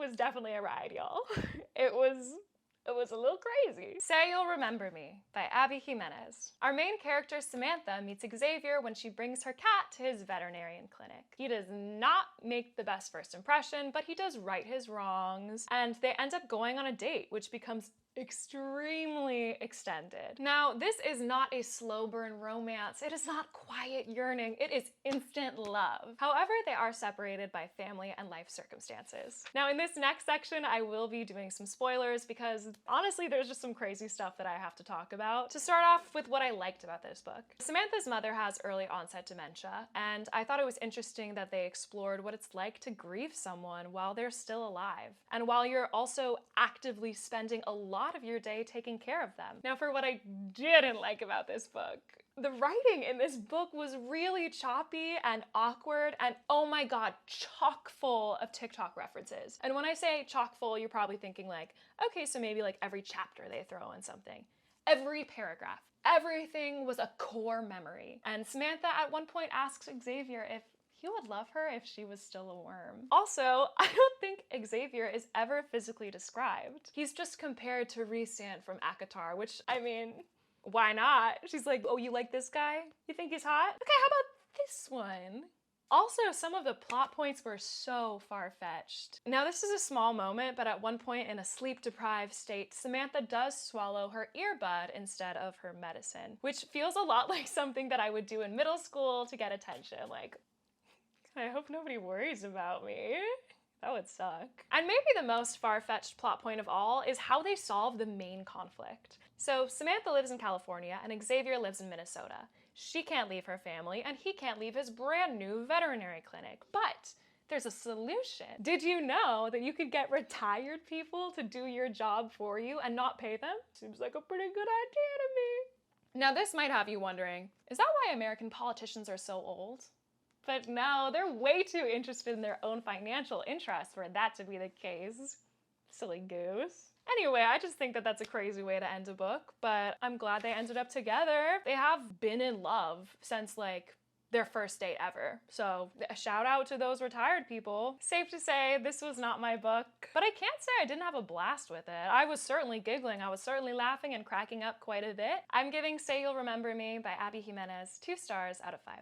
was definitely a ride, y'all. It was a little crazy. Say You'll Remember Me by Abby Jimenez. Our main character, Samantha, meets Xavier when she brings her cat to his veterinarian clinic. He does not make the best first impression, but he does right his wrongs, and they end up going on a date, which becomes extremely extended. Now, this is not a slow burn romance. It is not quiet yearning. It is instant love. However, they are separated by family and life circumstances. Now, in this next section, I will be doing some spoilers because honestly, there's just some crazy stuff that I have to talk about. To start off with what I liked about this book. Samantha's mother has early onset dementia, and I thought it was interesting that they explored what it's like to grieve someone while they're still alive, and while you're also actively spending a lot of your day taking care of them. Now, for what I didn't like about this book, the writing in this book was really choppy and awkward and, oh my god, chock full of TikTok references. And when I say chock full, you're probably thinking like, okay, so maybe like every chapter they throw in something. Every paragraph. Everything was a core memory. And Samantha at one point asks Xavier if he would love her if she was still a worm. Also, I don't think Xavier is ever physically described. He's just compared to Rhysand from ACOTAR, which, I mean, why not? She's like, oh, you like this guy? You think he's hot? Okay, how about this one? Also, some of the plot points were so far-fetched. Now, this is a small moment, but at one point in a sleep-deprived state, Samantha does swallow her earbud instead of her medicine, which feels a lot like something that I would do in middle school to get attention. Like, I hope nobody worries about me. That would suck. And maybe the most far-fetched plot point of all is how they solve the main conflict. So Samantha lives in California and Xavier lives in Minnesota. She can't leave her family and he can't leave his brand new veterinary clinic, but there's a solution. Did you know that you could get retired people to do your job for you and not pay them? Seems like a pretty good idea to me. Now this might have you wondering, is that why American politicians are so old? But no, they're way too interested in their own financial interests for that to be the case. Silly goose. Anyway, I just think that that's a crazy way to end a book, but I'm glad they ended up together. They have been in love since like their first date ever. So a shout out to those retired people. Safe to say, this was not my book, but I can't say I didn't have a blast with it. I was certainly giggling. I was certainly laughing and cracking up quite a bit. I'm giving Say You'll Remember Me by Abby Jimenez 2 stars out of 5.